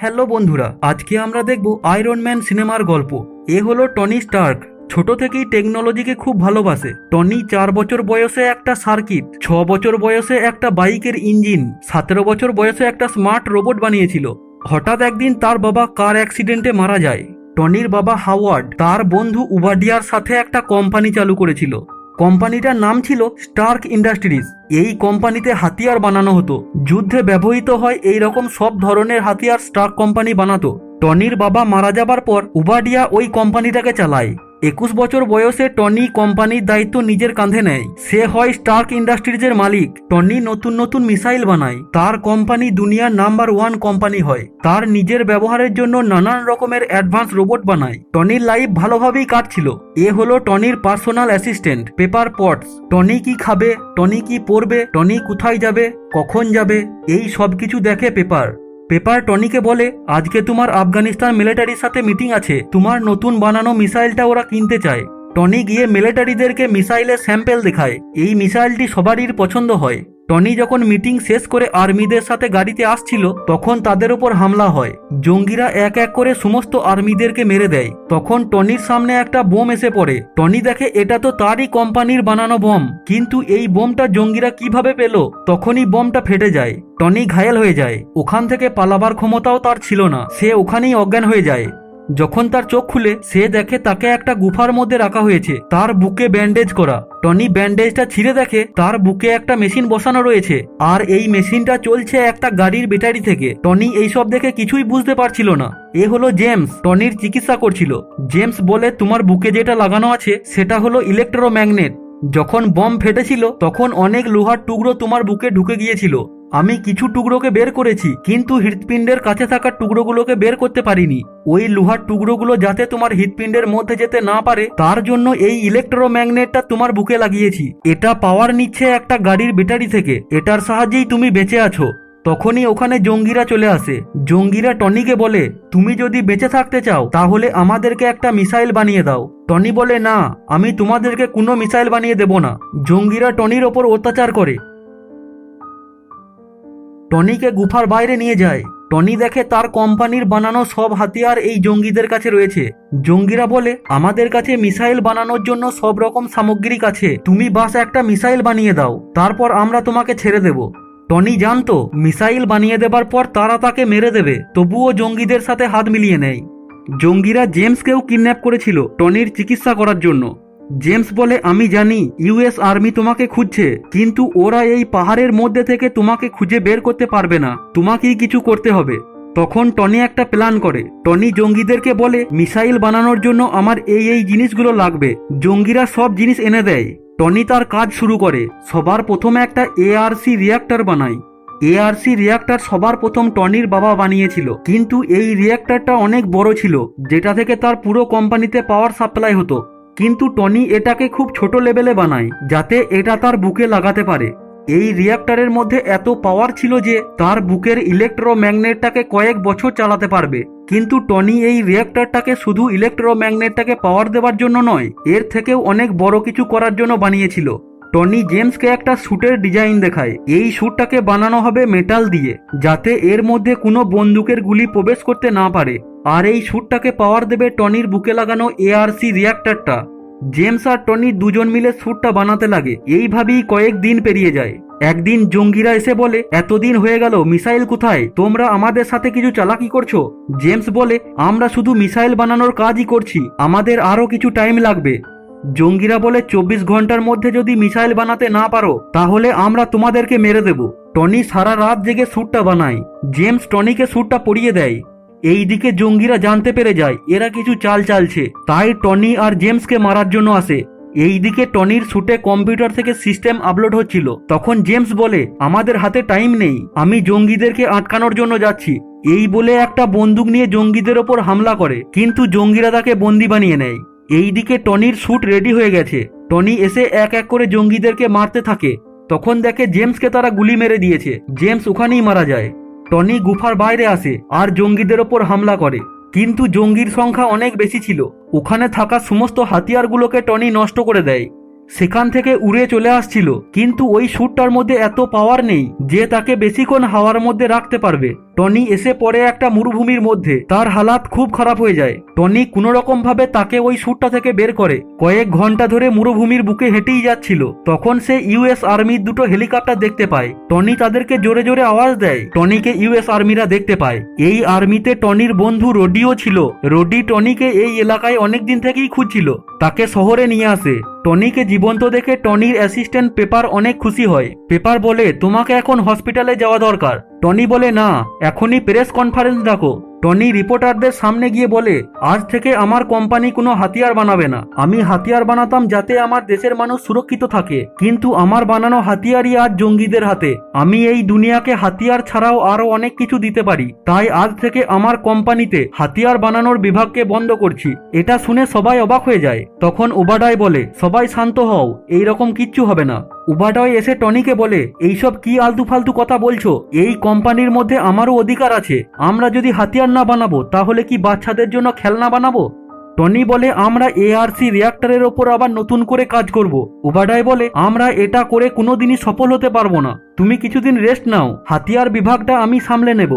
Hello বন্ধুরা, আজকে আমরা দেখব আয়রন ম্যান সিনেমার গল্প। এ হলো টনি স্টার্ক। ছোট থেকেই টেকনোলজিকে খুব ভালোবাসে। টনি 4 বছর বয়সে একটা সার্কিট, 6 বছর বয়সে একটা বাইকের ইঞ্জিন, 17 বছর বয়সে একটা স্মার্ট রোবট বানিয়েছিল। হঠাৎ একদিন তার বাবা কার অ্যাক্সিডেন্টে মারা যায়। টনির বাবা হাওয়ার্ড তার বন্ধু উবাডিয়ার সাথে একটা কোম্পানি চালু করেছিল। কোম্পানিটার নাম ছিল স্টার্ক ইন্ডাস্ট্রিজ। এই কোম্পানিতে হাতিয়ার বানানো হতো। যুদ্ধে ব্যবহৃত হয় এই রকম সব ধরনের হাতিয়ার স্টার্ক কোম্পানি বানাতো। টনির বাবা মারা যাবার পর উবাডিয়া ওই কোম্পানিটাকে চালায়। 21 বছর বয়সে টনি কোম্পানির দায়িত্ব নিজের কাঁধে নেয়। সে হয় স্টার্ক ইন্ডাস্ট্রিজের মালিক। টনি নতুন নতুন মিসাইল বানায়। তার কোম্পানি দুনিয়ার নাম্বার 1 কোম্পানি হয়। তার নিজের ব্যবহারের জন্য নানান রকমের অ্যাডভান্স রোবট বানায়। টনির লাইফ ভালোভাবেই কাটছিল। এ হলো টনির personal assistant Pepper Potts. Tony কি খাবে, টনি কি পরবে, টনি কোথায় যাবে, কখন যাবে, এই সব কিছু দেখে পেপার। পেপার টনিকে বলে, আজকে তোমার আফগানিস্তান মিলিটারির সাথে মিটিং আছে, তোমার নতুন বানানো মিসাইলটা ওরা কিনতে চায়। টনি গিয়ে মিলিটারিদেরকে মিসাইলের স্যাম্পেল দেখায়। এই মিসাইলটি সবারই পছন্দ হয়। টনি যখন মিটিং শেষ করে আর্মিদের সাথে গাড়িতে আসছিল, তখন তাদের উপর হামলা হয়। জঙ্গিরা এক এক করে সমস্ত আর্মিদেরকে মেরে দেয়। তখন টনির সামনে একটা বোম এসে পড়ে। টনি দেখে এটা তো তারই কোম্পানির বানানো বোম, কিন্তু এই বোমটা জঙ্গিরা কিভাবে পেল? তখনই বোমটা ফেটে যায়। টনি ঘায়েল হয়ে যায়। ওখান থেকে পালাবার ক্ষমতাও তার ছিল না। সে ওখানেই অজ্ঞান হয়ে যায়। যখন তার চোখ খুলে, সে দেখে তাকে একটা গুফার মধ্যে রাখা হয়েছে, তার বুকে ব্যান্ডেজ করা। টনি ব্যান্ডেজটা ছিঁড়ে দেখে তার বুকে একটা মেশিন বসানো রয়েছে, আর এই মেশিনটা চলছে একটা গাড়ির ব্যাটারি থেকে। টনি এইসব দেখে কিছুই বুঝতে পারছিল না। এ হলো জেমস, টনির চিকিৎসা করছিল। জেমস বলে, তোমার বুকে যেটা লাগানো আছে সেটা হলো ইলেকট্রোম্যাগনেট। যখন বম ফেটেছিল তখন অনেক লোহার টুকরো তোমার বুকে ঢুকে গিয়েছিল। আমি কিছু টুকরোকে বের করেছি, কিন্তু হৃৎপিণ্ডের কাছে থাকা টুকরোগুলোকে বের করতে পারিনি। ওই লোহার টুকরোগুলো যাতে তোমার হৃৎপিণ্ডের মধ্যে যেতে না পারে, তার জন্য এই ইলেকট্রোম্যাগনেটটা তোমার বুকে লাগিয়েছি। এটা পাওয়ার নিচ্ছে একটা গাড়ির ব্যাটারি থেকে। এটার সাহায্যেই তুমি বেঁচে আছো। তখনই ওখানে জঙ্গিরা চলে আসে। জঙ্গিরা টনিকে বলে, তুমি যদি বেঁচে থাকতে চাও তাহলে আমাদেরকে একটা মিসাইল বানিয়ে দাও। টনি বলে, না, আমি তোমাদেরকে কোনো মিসাইল বানিয়ে দেব না। জঙ্গিরা টনির ওপর অত্যাচার করে। টনিকে গুফার বাইরে নিয়ে যায়। টনি দেখে তার কোম্পানির বানানো সব হাতিয়ার এই জঙ্গিদের কাছে রয়েছে। জঙ্গিরা বলে, আমাদের কাছে মিসাইল বানানোর জন্য সব রকম সামগ্রী আছে, তুমি বাস একটা মিসাইল বানিয়ে দাও, তারপর আমরা তোমাকে ছেড়ে দেব। টনি জানতো মিসাইল বানিয়ে দেবার পর তারা তাকে মেরে দেবে, তবুও জঙ্গিদের সাথে হাত মিলিয়ে নেয়। জঙ্গিরা জেমসকেও কিডন্যাপ করেছিল টনির চিকিৎসা করার জন্য। জেমস বলে, আমি জানি ইউএস আর্মি তোমাকে খুঁজছে, কিন্তু ওরা এই পাহাড়ের মধ্যে থেকে তোমাকে খুঁজে বের করতে পারবে না, তোমাকেই কিছু করতে হবে। তখন টনি একটা প্ল্যান করে। টনি জঙ্গিদেরকে বলে, মিসাইল বানানোর জন্য আমার এই জিনিসগুলো লাগবে। জঙ্গিরা সব জিনিস এনে দেয়। টনি তার কাজ শুরু করে। সবার প্রথমে একটা এআরসি রিঅ্যাক্টর বানায়। এআরসি রিঅ্যাক্টর সবার প্রথম টনির বাবা বানিয়েছিল, কিন্তু এই রিঅ্যাক্টরটা অনেক বড় ছিল, যেটা থেকে তার পুরো কোম্পানিতে পাওয়ার সাপ্লাই হতো। কিন্তু টনি এটাকে খুব ছোট লেভেলে বানায়, যাতে এটা তার বুকে লাগাতে পারে। এই রিঅ্যাক্টরের মধ্যে এত পাওয়ার ছিল যে তার বুকের ইলেকট্রোম্যাগনেটটাকে কয়েক বছর চালাতে পারবে। কিন্তু টনি এই রিঅ্যাক্টরটাকে শুধু ইলেকট্রোম্যাগনেটটাকে পাওয়ার দেওয়ার জন্য নয়, এর থেকেও অনেক বড় কিছু করার জন্য বানিয়েছিল। টনি জেমসকে একটা স্যুটের ডিজাইন দেখায়। এই স্যুটটাকে বানানো হবে মেটাল দিয়ে, যাতে এর মধ্যে কোনো বন্দুকের গুলি প্রবেশ করতে না পারে। আর এই স্যুটটাকে পাওয়ার দেবে টনির বুকে লাগানো এআরসি রিঅ্যাক্টরটা। জেমস আর টনি দুজন মিলে স্যুটটা বানাতে লাগে। এইভাবেই কয়েক দিন পেরিয়ে যায়। একদিন জঙ্গিরা এসে বলে, এতদিন হয়ে গেল, মিসাইল কোথায়? তোমরা আমাদের সাথে কিছু চালাকি করছো। জেমস বলে, আমরা শুধু মিসাইল বানানোর কাজই করছি, আমাদের আরো কিছু টাইম লাগবে। জঙ্গিরা বলে, 24 ঘন্টার মধ্যে যদি মিসাইল বানাতে না পারো তাহলে আমরা তোমাদেরকে মেরে দেব। টনি সারা রাত জেগে স্যুটটা বানায়। জেমস টনিকে স্যুটটা পরিয়ে দেয়। এইদিকে জঙ্গিরা জানতে পেরে যায় এরা কিছু চাল চালছে, তাই টনি আর জেমসকে মারার জন্য আসে। এইদিকে টনির স্যুটে কম্পিউটার থেকে সিস্টেম আপলোড হচ্ছিল। তখন জেমস বলে, আমাদের হাতে টাইম নেই, আমি জঙ্গিদেরকে আটকানোর জন্য যাচ্ছি। এই বলে একটা বন্দুক নিয়ে জঙ্গিদের ওপর হামলা করে, কিন্তু জঙ্গিরা তাকে বন্দি বানিয়ে নেয়। এইদিকে টনির স্যুট রেডি হয়ে গেছে। টনি এসে এক এক করে জঙ্গিদেরকে মারতে থাকে। তখন দেখে জেমসকে তারা গুলি মেরে দিয়েছে। জেমস ওখানেই মারা যায়। টনি গুফার বাইরে আসে আর জঙ্গিদের ওপর হামলা করে, কিন্তু জঙ্গির সংখ্যা অনেক বেশি ছিল। ওখানে থাকা সমস্ত হাতিয়ারগুলোকে টনি নষ্ট করে দেয়। সেখান থেকে উড়ে চলে আসছিল, কিন্তু ওই স্যুটটার মধ্যে এত পাওয়ার নেই যে তাকে বেশিক্ষণ হাওয়ার মধ্যে রাখতে পারবে। টনি এসে পড়ে একটা মরুভূমির মধ্যে। তার হালাত খুব খারাপ হয়ে যায়। টনি কোনো রকম ভাবে তাকে ওই স্যুটটা থেকে বের করে। কয়েক ঘন্টা ধরে মরুভূমির বুকে হেঁটেই যাচ্ছিল। তখন সে ইউএস আর্মির দুটো হেলিকপ্টার দেখতে পায়। টনি তাদেরকে জোরে জোরে আওয়াজ দেয়। টনিকে ইউএস আর্মিরা দেখতে পায়। এই আর্মিতে টনির বন্ধু রোডিও ছিল। রোডি টনিকে এই এলাকায় অনেকদিন থেকেই খুঁজছিল। তাকে শহরে নিয়ে আসে। টনিকে জীবন্ত দেখে টনির অ্যাসিস্ট্যান্ট পেপার অনেক খুশি হয়। পেপার বলে, তোমাকে এখন হসপিটালে যাওয়া দরকার। টনি বলে, না, এখনই প্রেস কনফারেন্স ডাকো। টনি রিপোর্টারদের সামনে গিয়ে বলে, আজ থেকে আমার কোম্পানি কোনো হাতিয়ার বানাবে না। আমি হাতিয়ার বানাতাম যাতে আমার দেশের মানুষ সুরক্ষিত থাকে, কিন্তু আমার বানানো হাতিয়ারই আজ জঙ্গিদের হাতে। আমি এই দুনিয়াকে হাতিয়ার ছাড়াও আরো অনেক কিছু দিতে পারি। তাই আজ থেকে আমার কোম্পানিতে হাতিয়ার বানানোর বিভাগকে বন্ধ করছি। এটা শুনে সবাই অবাক হয়ে যায়। তখন ওবাডাই বলে, সবাই শান্ত হও, এইরকম কিচ্ছু হবে না। ওবাডাই এসে টনিকে বলে, এইসব কি আলতু ফালতু কথা বলছো? এই কোম্পানির মধ্যে আমারও অধিকার আছে। আমরা যদি হাতিয়ার না বানাবো তাহলে কি বাচ্চাদের জন্য খেলনা বানাবো? টনি বলে, আমরা এআরসি রিঅ্যাক্টরের ওপর আবার নতুন করে কাজ করব। ওবাডাই বলে, আমরা এটা করে কোনোদিনই সফল হতে পারবো না। তুমি কিছুদিন রেস্ট নাও, হাতিয়ার বিভাগটা আমি সামলে নেব।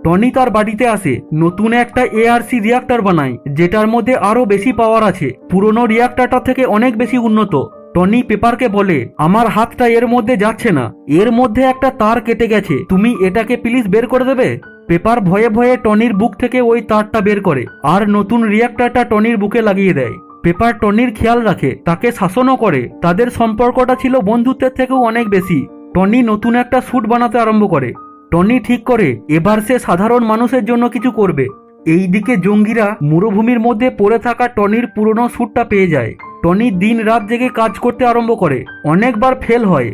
টনি তার বাড়িতে আসে, নতুন একটা এআরসি রিঅ্যাক্টর বানায়, যেটার মধ্যে আরো বেশি পাওয়ার আছে। পুরনো রিঅ্যাক্টরটা থেকে অনেক বেশি উন্নত। টনি পেপারকে বলে, আমার হাতটা এর মধ্যে যাচ্ছে না, এর মধ্যে একটা তার কেটে গেছে, তুমি এটাকে প্লিজ বের করে দেবে? পেপার ভয়ে ভয়ে টনির বুক থেকে ওই তারটা বের করে আর নতুন রিঅ্যাক্টরটা টনির বুকে লাগিয়ে দেয়। পেপার টনির খেয়াল রাখে, তাকে শাসনও করে। তাদের সম্পর্কটা ছিল বন্ধুত্বের থেকেও অনেক বেশি। টনি নতুন একটা স্যুট বানাতে আরম্ভ করে। টনি ঠিক করে এবার সে সাধারণ মানুষের জন্য কিছু করবে। এইদিকে জঙ্গিরা মরুভূমির মধ্যে পড়ে থাকা টনির পুরনো স্যুটটা পেয়ে যায়। টনি দিন রাত জেগে কাজ করতে আরম্ভ করে। অনেকবার ফেল হয়,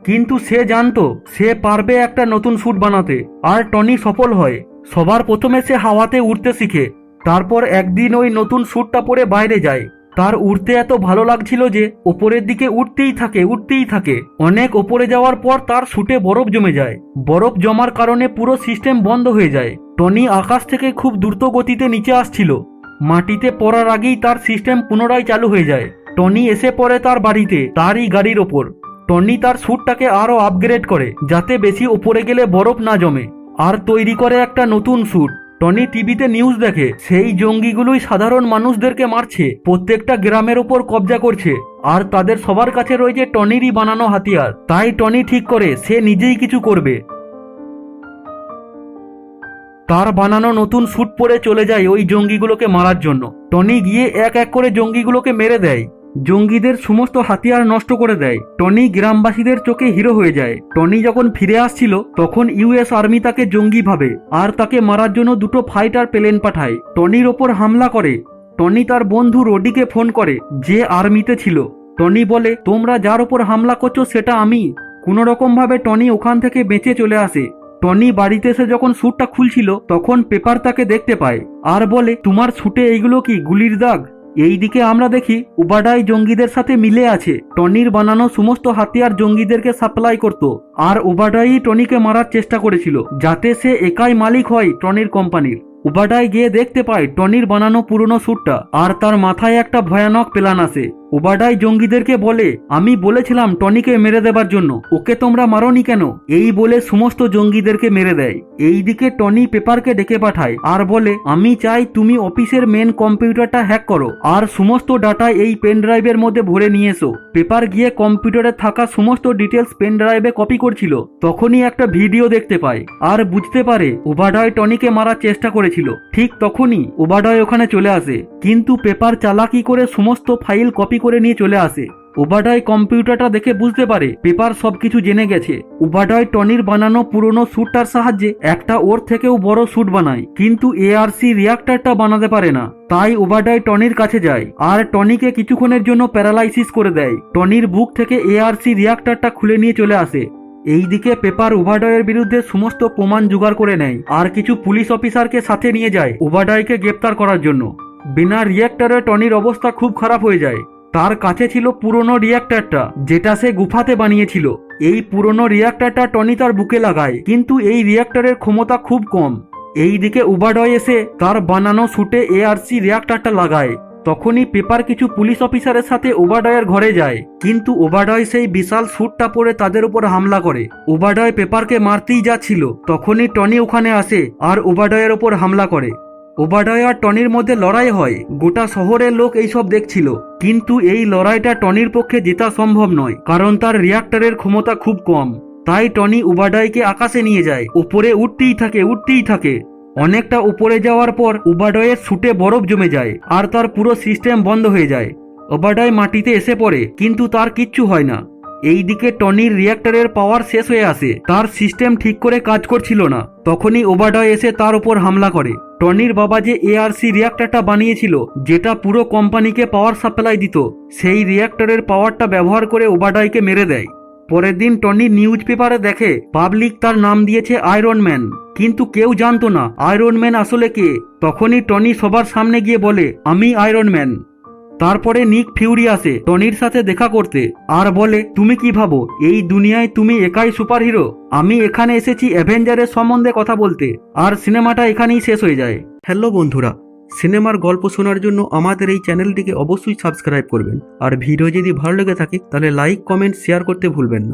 কিন্তু সে জানতো সে পারবে একটা নতুন স্যুট বানাতে। আর টনি সফল হয়। সবার প্রথমে সে হাওয়াতে উড়তে শিখে। তারপর একদিন ওই নতুন স্যুটটা পরে বাইরে যায়। তার উড়তে এত ভালো লাগছিল যে ওপরের দিকে উঠতেই থাকে। অনেক ওপরে যাওয়ার পর তার স্যুটে বরফ জমে যায়। বরফ জমার কারণে পুরো সিস্টেম বন্ধ হয়ে যায়। টনি আকাশ থেকে খুব দ্রুত গতিতে নিচে আসছিল। মাটিতে পড়ার আগেই তার সিস্টেম পুনরায় চালু হয়ে যায়। টনি এসে পড়ে তার বাড়িতে, তারই গাড়ির ওপর। টনি তার স্যুটটাকে আরো আপগ্রেড করে যাতে বেশি উপরে গেলে বরফ না জমে, আর তৈরি করে একটা নতুন স্যুট। টনি টিভিতে নিউজ দেখে সেই জঙ্গিগুলোই সাধারণ মানুষদেরকে মারছে, প্রত্যেকটা গ্রামের ওপর কবজা করছে, আর তাদের সবার কাছে রয়েছে টনিরই বানানো হাতিয়ার। তাই টনি ঠিক করে সে নিজেই কিছু করবে। তার বানানো নতুন স্যুট পরে চলে যায় ওই জঙ্গিগুলোকে মারার জন্য। টনি গিয়ে এক এক করে জঙ্গিগুলোকে মেরে দেয়, জঙ্গিদের সমস্ত হাতিয়ার নষ্ট করে দেয়। টনি গ্রামবাসীদের চোখে হিরো হয়ে যায়। টনি যখন ফিরে আসছিল তখন ইউএস আর্মি তাকে জঙ্গি ভাবে আর তাকে মারার জন্য দুটো ফাইটার প্লেন পাঠায়। টনির ওপর হামলা করে। টনি তার বন্ধু রোডিকে ফোন করে, যে আর্মিতে ছিল। টনি বলে, তোমরা যার ওপর হামলা করছো সেটা আমি। কোনো রকম ভাবে টনি ওখান থেকে বেঁচে চলে আসে। টনি বাড়িতে এসে যখন স্যুটটা খুলছিল তখন পেপার তাকে দেখতে পায় আর বলে, তোমার স্যুটে এইগুলো কি গুলির দাগ? এইদিকে আমরা দেখি ওবাডাই জঙ্গিদের সাথে মিলে আছে। টনির বানানো সমস্ত হাতিয়ার জঙ্গিদেরকে সাপ্লাই করত, আর ওবাডাই টনিকে মারার চেষ্টা করেছিল যাতে সে একাই মালিক হয় টনির কোম্পানির। ওবাডাই গিয়ে দেখতে পায় টনির বানানো পুরনো স্যুটটা, আর তার মাথায় একটা ভয়ানক প্ল্যান আসে। ওবাডাই জঙ্গিদেরকে বলে, আমি বলেছিলাম টনিকে মেরে দেবার জন্য, ওকে তোমরা মারোনি কেন? এই বলে সমস্ত জঙ্গিদেরকে মেরে দেয়। এইদিকে টনি পেপারকে ডেকে পাঠায় আর বলে, আমি চাই তুমি অফিসের মেন কম্পিউটারটা হ্যাক করো আর সমস্ত ডাটা এই পেন ড্রাইভের মধ্যে ভরে নিয়ে এসো। পেপার গিয়ে কম্পিউটারে থাকা সমস্ত ডিটেলস পেন ড্রাইভে কপি করছিল। তখনই একটা ভিডিও দেখতে পায় আর বুঝতে পারে ওবাডাই টনিকে মারার চেষ্টা করেছিল। ঠিক তখনই ওবাডাই ওখানে চলে আসে, কিন্তু পেপার চালাকি করে সমস্ত ফাইল কপি করে নিয়ে চলে আসে। ওবাডাই কম্পিউটারটা দেখে বুঝতে পারে পেপার সবকিছু জেনে গেছে। ওবাডাই টনির বানানো পুরনো স্যুটটার সাহায্যে একটা ওর থেকেও বড় স্যুট বানায়, কিন্তু এআরসি রিঅ্যাক্টরটা বানাতে পারে না। তাই ওবাডাই টনির কাছে যায় আর টনিকে কিছুক্ষণের জন্য প্যারালাইসিস করে দেয়। টনির বুক থেকে এআরসি রিঅ্যাক্টরটা খুলে নিয়ে চলে আসে। এইদিকে পেপার ওবাডাইয়ের বিরুদ্ধে সমস্ত প্রমাণ জোগাড় করে নেয় আর কিছু পুলিশ অফিসারকে সাথে নিয়ে যায় ওবাডাইকে গ্রেপ্তার করার জন্য। বিনা রিঅ্যাক্টরে টনির অবস্থা খুব খারাপ হয়ে যায়। তার কাছে ছিল পুরনো রিঅ্যাক্টরটা, যেটা সে গুফাতে বানিয়েছিল। এই পুরনো রিঅ্যাক্টরটা টনি তার বুকে লাগায়, কিন্তু এই রিঅ্যাক্টরের ক্ষমতা খুব কম। এইদিকে ওবাডাই এসে তার বানানো স্যুটে এআরসি রিঅ্যাক্টরটা লাগায়। তখনই পেপার কিছু পুলিশ অফিসারের সাথে ওবাডয়ের ঘরে যায়, কিন্তু ওবাডয় সেই বিশাল স্যুটটা পরে তাদের উপর হামলা করে। ওবাডয় পেপারকে মারতেই যাচ্ছিল, তখনই টনি ওখানে আসে আর ওবাডয়ের ওপর হামলা করে। ওবাডয় আর টনির মধ্যে লড়াই হয়, গোটা শহরের লোক এইসব দেখছিল, কিন্তু এই লড়াইটা টনির পক্ষে জেতা সম্ভব নয়, কারণ তার রিয়াক্টরের ক্ষমতা খুব কম। তাই টনি ওবাডয়কে আকাশে নিয়ে যায়, উপরে উঠতেই থাকে। অনেকটা উপরে যাওয়ার পর ওবাডয়ের স্যুটে বরফ জমে যায় আর তার পুরো সিস্টেম বন্ধ হয়ে যায়। ওবাডয় মাটিতে এসে পড়ে, কিন্তু তার কিচ্ছু হয় না। এইদিকে টনির রিয়াক্টরের পাওয়ার শেষ হয়ে আসে, তার সিস্টেম ঠিক করে কাজ করছিল না। তখনই ওবাডয় এসে তার উপর হামলা করে। টনির বাবা যে এআরসি রিয়াক্টরটা বানিয়েছিল, যেটা পুরো কোম্পানিকে পাওয়ার সাপ্লাই দিত, সেই রিয়াক্টরের পাওয়ারটা ব্যবহার করে ওবাডয়কে মেরে দেয়। পরের দিন টনি নিউজ পেপারে দেখে পাবলিক তার নাম দিয়েছে আয়রন ম্যান, কিন্তু কেউ জানতো না আয়রন ম্যান আসলে কে। তখনই টনি সবার সামনে গিয়ে বলে, আমি আয়রন ম্যান। তারপরে নিক ফিউরি আসে টনির সাথে দেখা করতে আর বলে, তুমি কি ভাবো এই দুনিয়ায় তুমি একাই সুপারহিরো? আমি এখানে এসেছি অ্যাভেঞ্জারের সম্বন্ধে কথা বলতে। আর সিনেমাটা এখানেই শেষ হয়ে যায়। হ্যালো বন্ধুরা, সিনেমার গল্প শোনার জন্য আমাদের এই চ্যানেলটিকে অবশ্যই সাবস্ক্রাইব করবেন। আর ভিডিও যদি ভালো লেগে থাকে তাহলে লাইক, কমেন্ট, শেয়ার করতে ভুলবেন না।